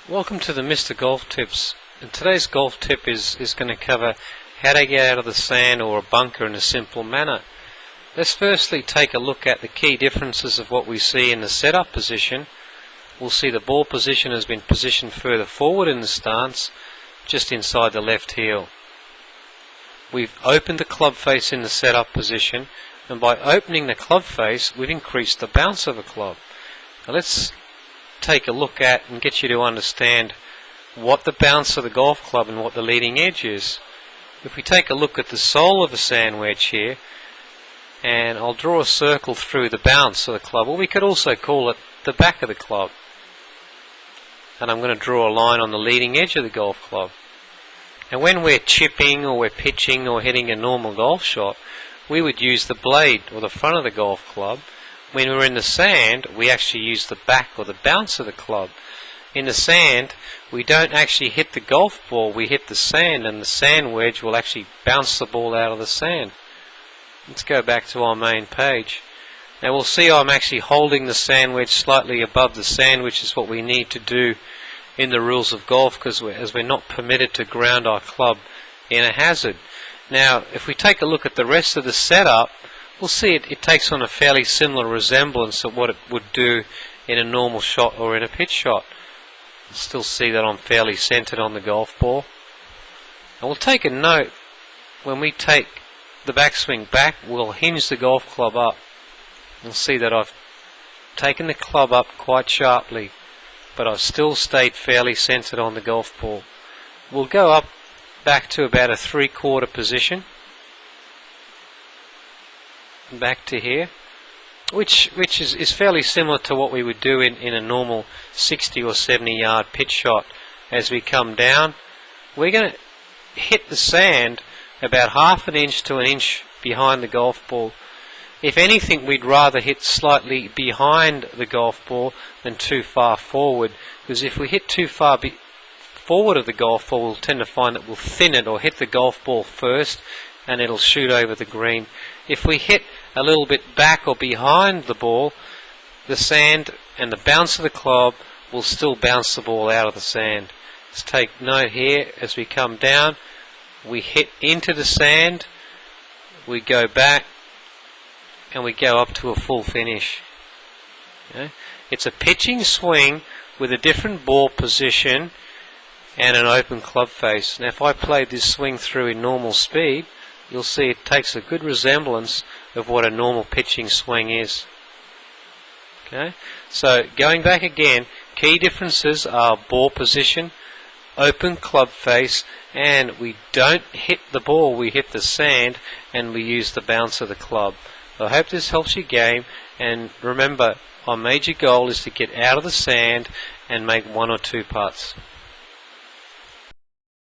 Welcome to the Mr. Golf Tips, and today's golf tip is going to cover how to get out of the sand or a bunker in a simple manner. Let's firstly take a look at the key differences of what we see in the setup position. We'll see the ball position has been positioned further forward in the stance, just inside the left heel. We've opened the club face in the setup position, and by opening the club face we've increased the bounce of a club. Now let's take a look at and get you to understand what the bounce of the golf club and what the leading edge is. If we take a look at the sole of the sand wedge here, and I'll draw a circle through the bounce of the club, or we could also call it the back of the club, and I'm going to draw a line on the leading edge of the golf club. And when we're chipping or we're pitching or hitting a normal golf shot, we would use the blade or the front of the golf club. When we're in the sand, we actually use the back or the bounce of the club. In the sand, we don't actually hit the golf ball, we hit the sand, and the sand wedge will actually bounce the ball out of the sand. Let's go back to our main page. Now we'll see I'm actually holding the sand wedge slightly above the sand, which is what we need to do in the rules of golf, because we're not permitted to ground our club in a hazard. Now if we take a look at the rest of the setup, we'll see it takes on a fairly similar resemblance of what it would do in a normal shot or in a pitch shot. Still see that I'm fairly centered on the golf ball. And we'll take a note, when we take the backswing back, we'll hinge the golf club up. You'll see that I've taken the club up quite sharply, but I've still stayed fairly centered on the golf ball. We'll go up back to about a 3/4 position, back to here, which is fairly similar to what we would do in a normal 60 or 70 yard pitch shot. As we come down, we're going to hit the sand about 1/2 inch to 1 inch behind the golf ball. If anything, we'd rather hit slightly behind the golf ball than too far forward, because if we hit too far forward of the golf ball, we'll tend to find that we'll thin it or hit the golf ball first and it'll shoot over the green. If we hit a little bit back or behind the ball, the sand and the bounce of the club will still bounce the ball out of the sand. Let's take note here, as we come down, we hit into the sand, we go back, and we go up to a full finish. Okay? It's a pitching swing with a different ball position and an open club face. Now if I played this swing through in normal speed, you'll see it takes a good resemblance of what a normal pitching swing is. Okay, so going back again, key differences are ball position, open club face, and we don't hit the ball, we hit the sand, and we use the bounce of the club. I hope this helps your game, and remember, our major goal is to get out of the sand and make 1 or 2 putts.